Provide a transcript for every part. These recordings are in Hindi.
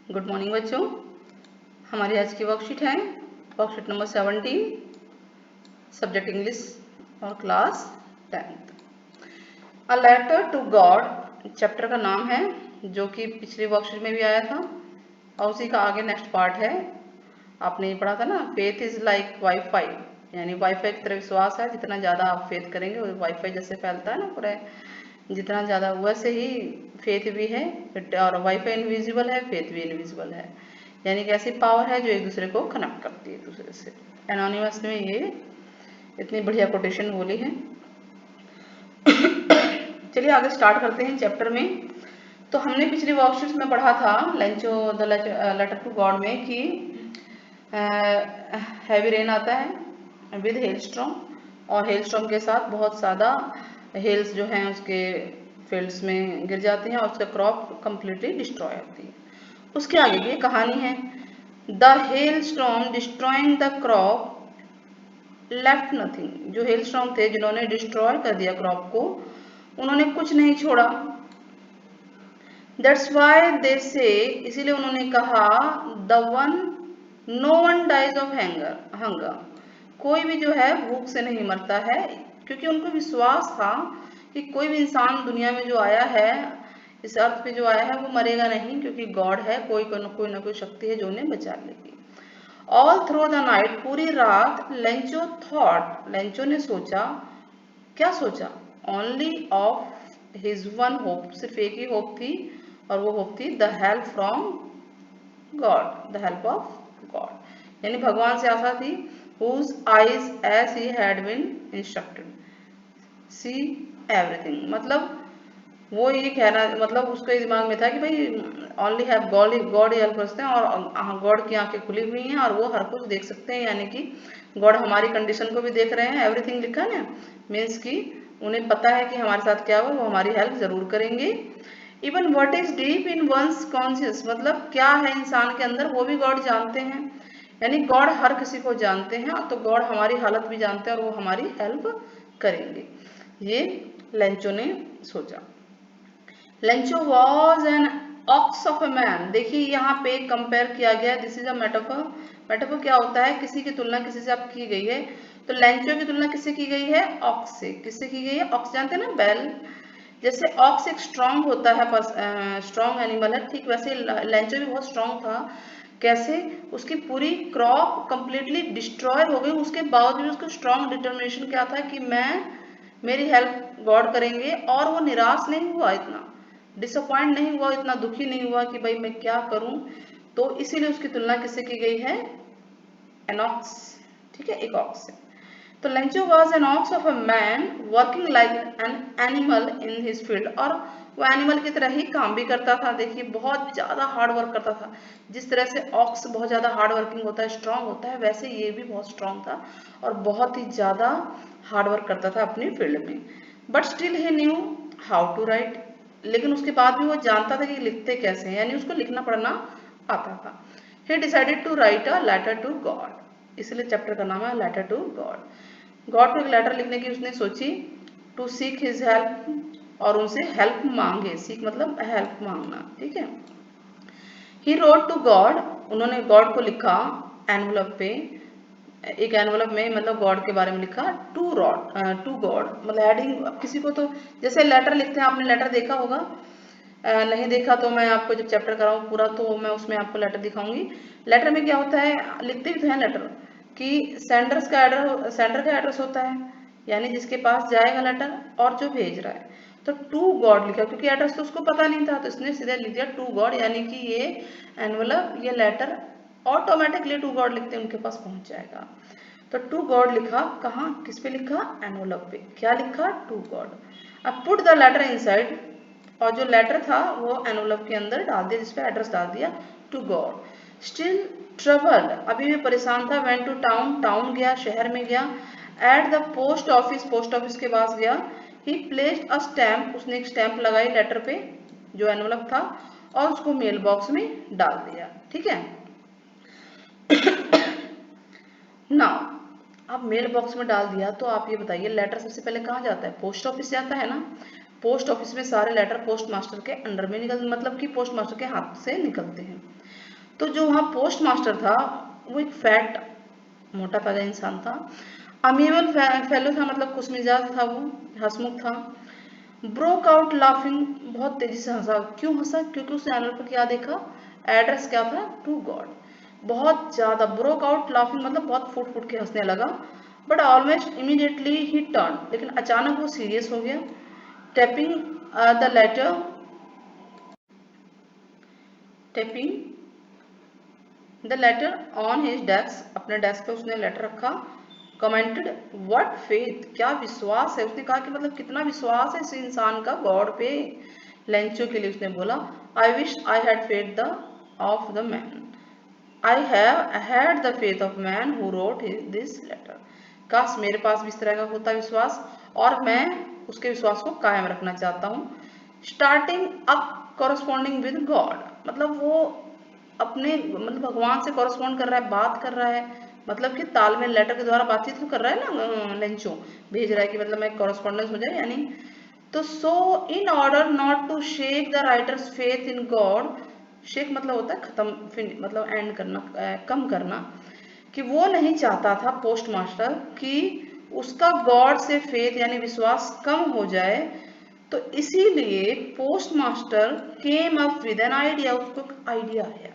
गुड मॉर्निंग बच्चों। हमारी आज की वर्कशीट है वर्कशीट नंबर 17, सब्जेक्ट इंग्लिश और class 10th। A letter to God chapter का नाम है, जो कि पिछली वर्कशीट में भी आया था और उसी का आगे नेक्स्ट पार्ट है। आपने ये पढ़ा था ना, फेथ इज लाइक वाईफाई, यानी वाईफाई की तरह विश्वास है। जितना ज़्यादा आप फेथ करेंगे वो वाईफाई जैसे फैलता है ना पूरा, जितना ज़्यादा वैसे ही फेथ भी है। और वाईफाई इनविजिबल है, फेथ भी इनविजिबल है, यानी कि ऐसी पावर है जो एक दूसरे को कनेक्ट करती है एक दूसरे से। एनोनिमस ने ये इतनी बढ़िया कोटेशन बोली है। चलिए आगे स्टार्ट करते हैं चैप्टर में। तो हमने पिछली वर्कशीट में पढ़ा था लेटर टू गॉड में कि हैवी रेन आता है विद हेलस्टॉर्म, और हेलस्टॉर्म के साथ बहुत ज़्यादा हेल्स जो हैं उसके फील्ड्स में गिर जाती हैं और उसका क्रॉप कंप्लीटली डिस्ट्रॉय होती है। उसके आगे की कहानी है, the hailstorm destroying the crop left nothing. जो हेलस्टॉर्म थे जिन्होंने डिस्ट्रॉय कर दिया क्रॉप को, उन्होंने कुछ नहीं छोड़ा। दैट्स वाई दे से, इसीलिए उन्होंने कहा, the one no one dies of hunger, कोई भी जो है भूख से नहीं मरता है, क्योंकि उनको विश्वास था कि कोई भी इंसान दुनिया में जो आया है, इस अर्थ पे जो आया है, वो मरेगा नहीं, क्योंकि गॉड है, कोई ना कोई शक्ति है जो उन्हें बचा लेगी। ऑल थ्रू द नाइट, पूरी रात, लेंचो थॉट, लेंचो ने सोचा, क्या सोचा, only of his one hope, सिर्फ एक ही होप थी, और वो होप थी the help from God, the help of God, यानी भगवान से आशा थी। whose eyes as he had been instructed see everything, मतलब वो ये कहना, मतलब उसके दिमाग में था कि भाई only have got, God he help करते हैं, और गॉड की आंखें खुली हुई हैं और वो हर कुछ देख सकते हैं, यानी कि गॉड हमारी कंडीशन को भी देख रहे हैं। एवरीथिंग लिखा है ना, मीन्स कि उन्हें पता है कि हमारे साथ क्या हो, वो हमारी हेल्प जरूर करेंगे। Even what is deep in one's conscious, मतलब क्या है इंसान के अंदर, वो भी गॉड जानते हैं, यानी गॉड हर किसी को जानते हैं, तो गॉड हमारी हालत भी जानते हैं और वो हमारी हेल्प करेंगे। ये लेंचो ने सोचा। Lencho was an ox of a man. देखिए यहाँ पे कंपेयर किया गया, this is a metaphor. Metaphor क्या होता है, किसी की तुलना किसी से आप की गई है, तो लेंचो की तुलना किससे की गई है, ऑक्स से। किससे की गई है, ऑक्स जानते हैं ना, बैल। जैसे ऑक्स एक स्ट्रांग होता है, स्ट्रांग एनिमल है, ठीक वैसे लेंचो भी बहुत स्ट्रांग था। कैसे, उसकी पूरी क्रॉप कंप्लीटली डिस्ट्रॉय हो गई, उसके बावजूद भी उसका स्ट्रांग डिटर्मिनेशन क्या था कि मेरी हेल्प गॉड करेंगे, और वो निराश नहीं हुआ, इतना डिसअपॉइंट नहीं हुआ, इतना दुखी नहीं हुआ कि भाई मैं क्या करूं। तो इसीलिए उसकी तुलना किससे की गई है, एनॉक्स, ठीक है, एक ऑक्स से। तो Lencho was an ox of a man working like an animal in his field, और वो एनिमल की तरह ही काम भी करता था। देखिए बहुत ज्यादा हार्ड वर्क करता था, जिस तरह से ऑक्स बहुत ज्यादा हार्ड वर्किंग होता है, स्ट्रांग होता है, वैसे ये भी बहुत स्ट्रांग था और बहुत ही ज्यादा हार्ड वर्क करता था अपनी फील्ड में। But still he knew how to write, लेकिन उसके बाद भी वो जानता था कि लिखते कैसे हैं, यानी उसको लिखना पढ़ना आता था। He decided to write a letter to God, इसलिए चैप्टर का नाम है लेटर टू गॉड। गॉड को एक लेटर लिखने की उसने सोची, टू सीक हिज हेल्प, और उनसे हेल्प मांगे, सीख मतलब हेल्प मांगना, ठीक है। ही रोट टू गॉड, उन्होंने गॉड को लिखा एनवलप पे, एक एनवलप में, मतलब गॉड के बारे में लिखा, टू गॉड, मतलब हेडिंग किसी को, तो जैसे लेटर लिखते हैं, आपने लेटर देखा होगा, नहीं देखा तो मैं आपको जब चैप्टर कराऊँ पूरा तो मैं उसमें आपको लेटर दिखाऊंगी। लेटर में क्या होता है, लिखते भी तो हैं लेटर कि सेंडर का एड्रेस होता है, यानी जिसके पास जाएगा लेटर, और जो भेज रहा है। तो टू गॉड लिखा, क्योंकि एड्रेस तो उसको पता नहीं था, तो इसने सीधे लिख दिया टू गॉड, यानी कि ये एनवलप, ये लेटर ऑटोमेटिकली टू गॉड लिखते उनके पास पहुंच जाएगा। तो टू गॉड लिखा, कहाँ, किस पे लिखा, एनवलप पे। क्या लिखा, टू गॉड। अब पुट द लेटर इनसाइड, और जो लेटर था वो एनवलप के अंदर डाल दिया, जिसपे एड्रेस डाल दिया, टू गॉड। स्टिल ट्रबल्ड, अभी भी परेशान था, वेंट टू टाउन, टाउन गया, शहर में गया। At the post office, post office के पास गया। ही प्लेस्ड अ स्टैम्प, उसने एक स्टैम्प लगाई लेटर पे, जो एनवलप था, और उसको मेल बॉक्स में डाल दिया, ठीक है। नाउ, अब मेल बॉक्स में डाल दिया, तो आप ये बताइए लेटर सबसे पहले कहाँ जाता है, पोस्ट ऑफिस जाता है ना। पोस्ट ऑफिस में सारे लेटर पोस्ट मास्टर के अंडर में निकल, मतलब कि पोस्ट मास्टर के हाथ से निकलते हैं। तो जो वहाँ पोस्ट मास्टर था वो एक फैट मोटा ताजा इंसान था। अमीबल फेलो था, मतलब खुश मिजाज था, वो हंसमुख था। ब्रोक आउट लाफिंग, बहुत तेजी से हंसा। क्यों हंसा? क्योंकि उसने एनवलप पर क्या देखा? एड्रेस क्या था? To God. बहुत ज्यादा ब्रोक आउट लाफिंग मतलब बहुत फूट फूट के हंसने लगा। But almost immediately he turn, लेकिन अचानक वो सीरियस हो गया। Tapping the letter, tapping the letter on his desk, अपने डेस्क पे उसने लेटर रखा। कमेंटेड व्हाट फेथ, क्या विश्वास है। उसने कहा कि मतलब कितना विश्वास है इस इंसान का गॉड पे। लेंचो के लिए उसने बोला, I wish I had faith the of the man, I have had the faith of man who wrote this letter. काश मेरे पास भी इस तरह का होता विश्वास, और मैं उसके विश्वास को कायम रखना चाहता हूँ। Starting up corresponding with God, मतलब वो अपने मतलब भगवान से कॉरस्पॉन्ड कर रहा है, बात कर रहा है, मतलब कि तालमेल लेटर के द्वारा बातचीत तो कर रहा है ना, लेंचो भेज रहा है कि मतलब मैं कॉरस्पॉन्डेंस हो जाए यानी। तो so in order not to shake the writer's faith in God, shake मतलब होता है खत्म, मतलब एंड करना, कम करना, कि वो नहीं चाहता था पोस्ट मास्टर कि उसका गॉड से फेथ यानी विश्वास कम हो जाए। तो इसीलिए post master came up with an idea, उसको आइडिया आया।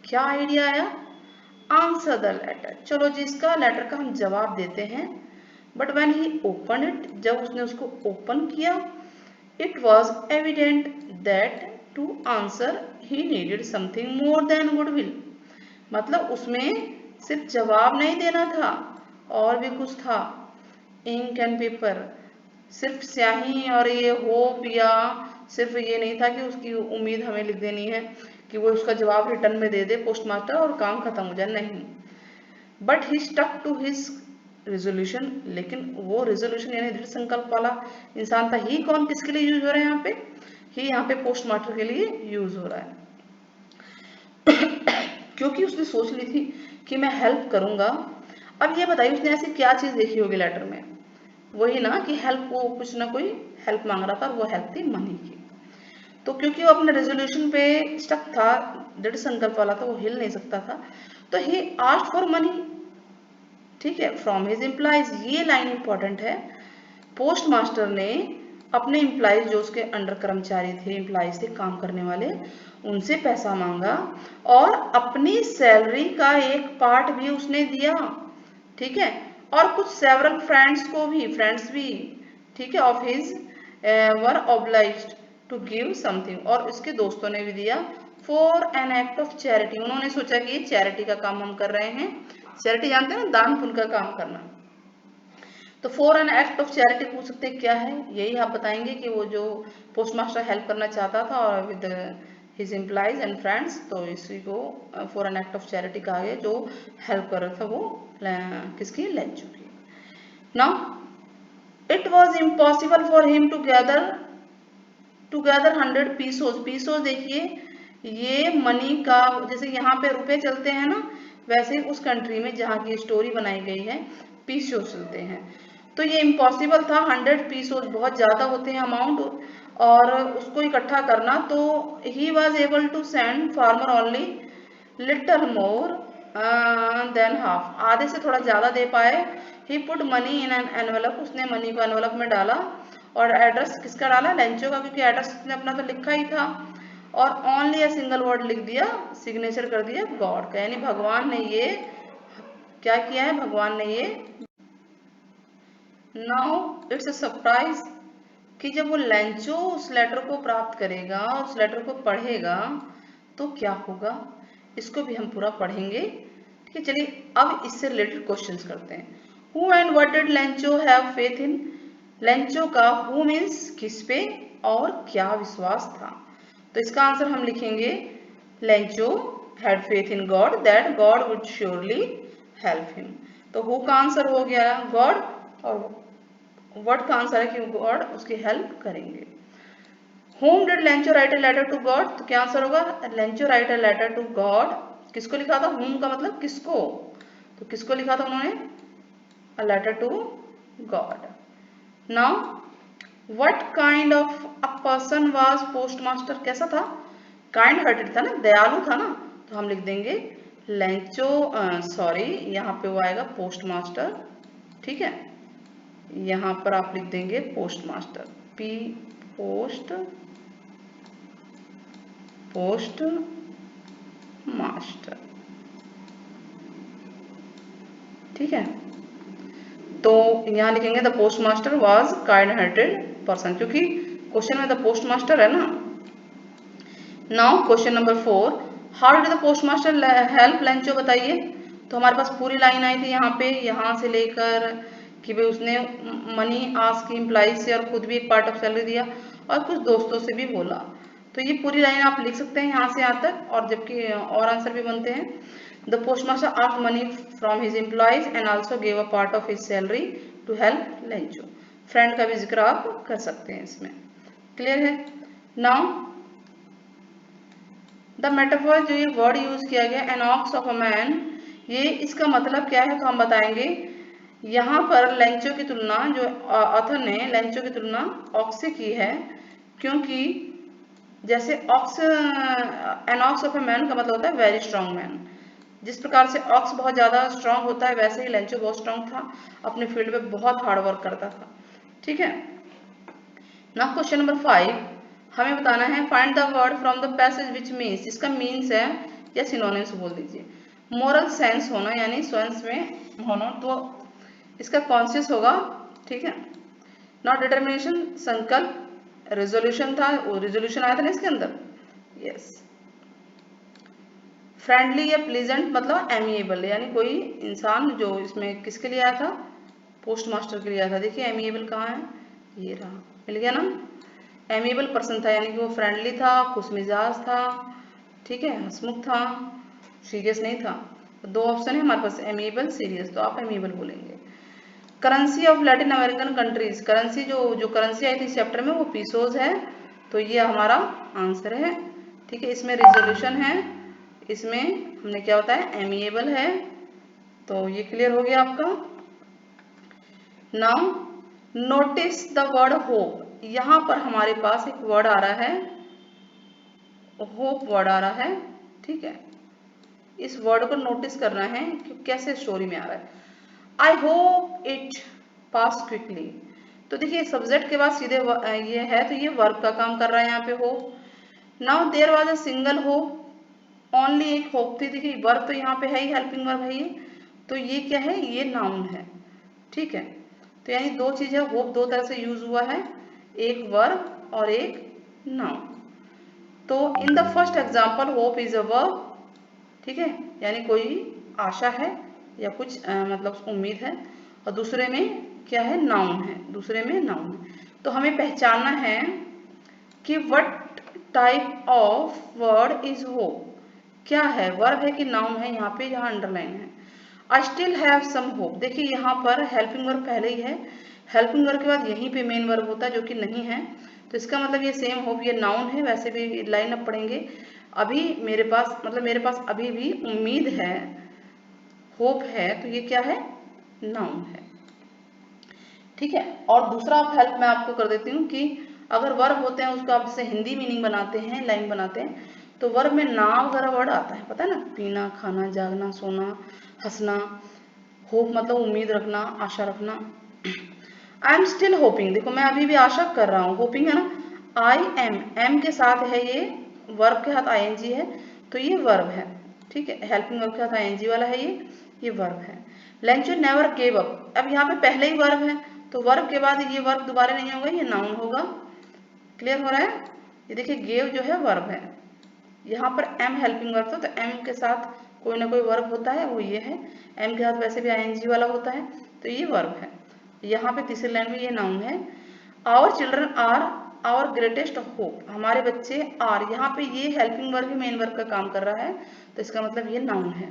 क्या आइडिया आया? आंसर द लेटर, चलो जी इसका लेटर का हम जवाब देते हैं। But when he open it, जब उसने उसको ओपन किया, it was evident that to answer he needed something more than goodwill, मतलब उसमें सिर्फ जवाब नहीं देना था, और भी कुछ था। इंक एंड पेपर, सिर्फ स्याही और ये होप, या सिर्फ ये नहीं था कि उसकी उम्मीद हमें लिख देनी है कि वो उसका जवाब रिटर्न में दे दे पोस्ट मास्टर और काम खत्म हो जाए, नहीं। But he stuck to his resolution, लेकिन वो रेजोल्यूशन यानी दृढ़ संकल्प वाला इंसान था। ही कौन किसके लिए यूज हो रहा है यहाँ पे? ही यहाँ पे पोस्ट मास्टर के लिए यूज हो रहा है। क्योंकि उसने सोच ली थी कि मैं हेल्प करूंगा। अब ये बताइए उसने ऐसी क्या चीज देखी होगी लेटर में? वही ना कि हेल्प, वो कुछ ना कोई हेल्प मांग रहा था, और वो हेल्प थी मनी की। तो क्योंकि वो अपने रेजोल्यूशन पे स्टक था, दृढ़ संकल्प वाला था, वो हिल नहीं सकता था, तो ही आस्क्ड फॉर मनी, ठीक है, फ्रॉम हिज एम्प्लॉइज। ये लाइन इंपॉर्टेंट है। पोस्ट मास्टर ने अपने एम्प्लॉइज, जो उसके अंडर कर्मचारी थे, एम्प्लॉइज थे काम करने वाले, उनसे पैसा मांगा, और अपनी सैलरी का एक पार्ट भी उसने दिया, ठीक है, और कुछ सेवरल फ्रेंड्स भी, ठीक है, of his were obliged to give something, और इसके दोस्तों ने भी दिया। For an act of charity, उन्होंने सोचा कि ये चैरिटी का काम हम कर रहे हैं। चैरिटी जानते हैं ना, दान पुण्य का काम करना। तो for an act of charity पूछ सकते हैं क्या है, यही आप बताएंगे कि वो जो पोस्ट मास्टर हेल्प करना चाहता था और with his employees and friends, तो इसी को for an act of charity कहा गया। जो हेल्प कर रहा था वो किसकी? लेंचो की। Now it was impossible for him to gather 100 pesos. Pesos देखिए ये मनी का, जैसे यहाँ पे रुपए चलते हैं ना, वैसे उस कंट्री में जहाँ की स्टोरी बनाई गई है पीसोज चलते हैं। तो ये इम्पॉसिबल था, 100 पीसोज बहुत ज्यादा होते हैं अमाउंट, और उसको इकट्ठा करना। तो he was able to send farmer only little more than half, आधे से थोड़ा ज्यादा दे पाए। He put money in an envelope, उसने मनी को एनवेलप में डाला, और एड्रेस किसका डाला? लेंचो का, क्योंकि एड्रेस उसने अपना तो लिखा ही था, और ओनली ए सिंगल वर्ड लिख दिया, सिग्नेचर कर दिया गॉड का, यानी भगवान ने ये क्या किया है? भगवान ने ये। नाउ इट्स अ सरप्राइज कि जब वो लेंचो उस लेटर को प्राप्त करेगा, उस लेटर को पढ़ेगा, तो क्या होगा, इसको भी हम पूरा पढ़ेंगे, ठीक है। चलिए अब इससे रिलेटेड क्वेश्चंस करते हैं। Who and what did Lencho have faith in? Lencho का हु मीन्स किस पे और क्या विश्वास था, तो इसका आंसर हम लिखेंगे Lencho had faith in God that God would surely help him. तो हु का आंसर हो गया गॉड, और व्हाट का आंसर है कि गॉड उसकी हेल्प करेंगे। Whom did Lencho write a letter to God, तो क्या आंसर होगा? Lencho write a letter to God, किसको लिखा था? होम का मतलब किसको, तो किसको लिखा था उन्होंने? A letter to God. Now what kind of a person was postmaster, कैसा था, काइंड हार्टेड था ना, दयालु था ना, तो हम लिख देंगे लेंचो, सॉरी यहाँ पे वो आएगा पोस्ट मास्टर, ठीक है, यहाँ पर आप लिख देंगे post master, P post master, ठीक है। तो यहाँ लिखेंगे the post master was kind hearted person, क्योंकि क्वेश्चन में द पोस्ट मास्टर है ना। Now question number 4, how did the post master help Lencho, बताइए। तो हमारे पास पूरी लाइन आई थी यहाँ पे, यहाँ से लेकर कि भाई उसने मनी आस्क एम्प्लॉइज से और खुद भी एक पार्ट ऑफ सैलरी दिया और कुछ दोस्तों से भी बोला। तो ये पूरी लाइन आप लिख सकते हैं यहाँ से यहाँ तक, और जबकि और आंसर भी बनते हैं। The postmaster asked money from his employees and also gave a part of his salary to help Lencho. Friend का भी जिक्र आप कर सकते हैं इसमें, क्लियर है। नाउ द मेटाफर, जो ये वर्ड यूज किया गया N ox of a man, ये इसका मतलब क्या है तो हम बताएंगे। यहाँ पर लेंचो की तुलना, जो ऑथर ने लेंचो की तुलना ऑक्स से की है, क्योंकि जैसे ox, an ox of a man का मतलब होता है वेरी स्ट्रॉन्ग मैन। जिस प्रकार से ऑक्स बहुत ज्यादा स्ट्रांग होता है, वैसे ही लेंचो बहुत स्ट्रांग था, अपने फील्ड में बहुत हार्ड वर्क करता था, ठीक है। नाउ क्वेश्चन नंबर 5, हमें बताना है find the word from the passage which means, इसका मीन्स है या सिनोनिम्स बोल दीजिए। मोरल सेंस होना यानी सेंस में होना, तो इसका कॉन्शियस होगा, ठीक है। नॉट डिटर्मिनेशन संकल्प, रेजोल्यूशन था, रेजोल्यूशन आया था ना इसके अंदर, यस। फ्रेंडली या प्लीजेंट मतलब एमिएबल, यानी कोई इंसान जो इसमें किसके लिए आया था, पोस्ट मास्टर के लिए आया था। देखिए एमिएबल कहाँ है, ये रहा, मिल गया ना। एमिएबल पर्सन था, यानी कि वो फ्रेंडली था, खुश मिजाज था, ठीक है, हंसमुख था, सीरियस नहीं था। तो दो ऑप्शन है हमारे पास, एमिएबल, सीरियस, तो आप एमिएबल बोलेंगे। Currency of Latin American countries, currency जो करेंसी आई थी इस चैप्टर में वो पीसोज है, तो ये हमारा आंसर है, ठीक है। इसमें रिजोल्यूशन है, इसमें हमने क्या होता है एमिएबल है, तो ये क्लियर हो गया आपका। Now notice the word hope, यहां पर हमारे पास एक वर्ड आ रहा है, होप वर्ड आ रहा है, ठीक है। इस वर्ड को नोटिस करना है कि कैसे स्टोरी में आ रहा है। I hope it pass quickly, तो देखिए सब्जेक्ट के बाद सीधे ये है, तो ये वर्ब का काम कर रहा है यहाँ पे hope. Now there was a single hope, only एक होप थी, देखिए वर्ब तो यहाँ पे है ही, हेल्पिंग वर्ब है ये, तो ये क्या है, ये नाउन है, ठीक है। तो यानी दो चीज है, होप दो तरह से यूज हुआ है, एक वर्ब और एक नाउन। तो in the first example hope is a verb, ठीक है, यानी कोई आशा है या कुछ मतलब उम्मीद है, और दूसरे में क्या है, नाउन है, दूसरे में नाउन है। तो हमें पहचानना है कि what type of word is hope, क्या है, वर्ब है कि नाउन है, यहाँ पे यहाँ अंडरलाइन है। I still have some hope, देखिए यहाँ पर हेल्पिंग वर्ब पहले ही है, हेल्पिंग वर्ब के बाद यहीं पे मेन वर्ब होता है जो कि नहीं है, तो इसका मतलब ये सेम होप ये नाउन है, वैसे भी लाइन अप पढ़ेंगे। अभी मेरे पास मतलब मेरे पास अभी भी उम्मीद है, होप है, तो ये क्या है, नाउन है, ठीक है। और दूसरा हेल्प मैं आपको कर देती हूँ कि अगर वर्ब होते हैं उसको आप जैसे हिंदी मीनिंग बनाते हैं, लाइन बनाते हैं, तो वर्ब में ना वगैरह वर्ड आता है, पता है ना, पीना, खाना, जागना, सोना, हंसना। होप मतलब उम्मीद रखना, आशा रखना। आई एम स्टिल होपिंग, देखो मैं अभी भी आशा कर रहा हूँ, होपिंग है ना, आई एम के साथ है ये, वर्ब के साथ आईएनजी है, तो ये वर्ब है, ठीक है। हेल्पिंग वर्ब के साथ आईएनजी वाला है ये वर्ब है। लेंचो नेवर गेव अप, अब यहाँ पे पहले ही वर्ब है, तो वर्ब के बाद ये वर्ब दोबारा नहीं होगा, ये नाउन होगा, क्लियर हो रहा है। ये देखिए गेव जो है वर्ब है, यहाँ पर एम हेल्पिंग वर्ब था, तो एम के साथ कोई ना कोई वर्ब होता है, वो ये है, एम के साथ वैसे भी आईएनजी वाला होता है, तो ये वर्ब है। यहाँ पे तीसरी लाइन में ये नाउन है। Our children are our greatest hope, हमारे बच्चे आर, यहाँ पे ये हेल्पिंग वर्ब ही मेन वर्ब का काम कर रहा है, तो इसका मतलब ये नाउन है।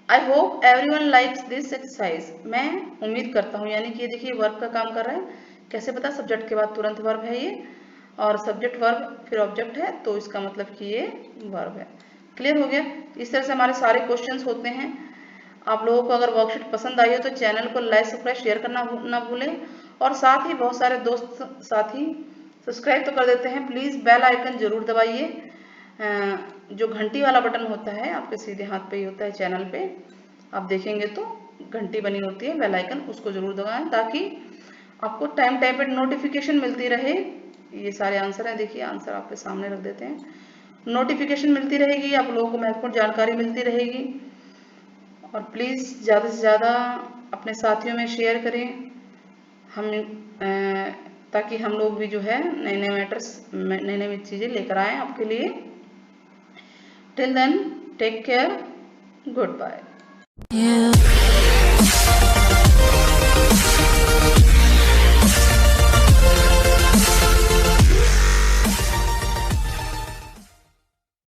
I hope everyone likes this exercise, मैं उम्मीद करता हूँ, यानी कि ये देखिए वर्ब का काम कर रहा है, कैसे पता, सब्जेक्ट के बाद तुरंत वर्ब है ये, और सब्जेक्ट वर्ब फिर ऑब्जेक्ट है, तो इसका मतलब कि ये वर्ब है। क्लियर हो गया। इस तरह से हमारे सारे क्वेश्चंस होते हैं। आप लोगों को अगर वर्कशीट पसंद आई हो तो चैनल को लाइक, सब्सक्राइब, शेयर करना ना भूलें, और साथ ही बहुत सारे दोस्त साथी सब्सक्राइब तो कर देते हैं, प्लीज़ बेल आइकन जरूर दबाइए। जो घंटी वाला बटन होता है आपके सीधे हाथ पे ही होता है, चैनल पे आप देखेंगे तो घंटी बनी होती है बेल आइकन, उसको जरूर दबाएं ताकि आपको टाइम टाइम पे नोटिफिकेशन मिलती रहे। ये सारे आंसर हैं, देखिए आंसर आपके सामने रख देते हैं। नोटिफिकेशन मिलती रहेगी, आप लोगों को महत्वपूर्ण जानकारी मिलती रहेगी। और प्लीज़ ज़्यादा से ज़्यादा अपने साथियों में शेयर करें, हम ताकि हम लोग भी जो है नए नए मैटर्स, नई नई चीज़ें लेकर आएँ आपके लिए। Till then take care, good bye.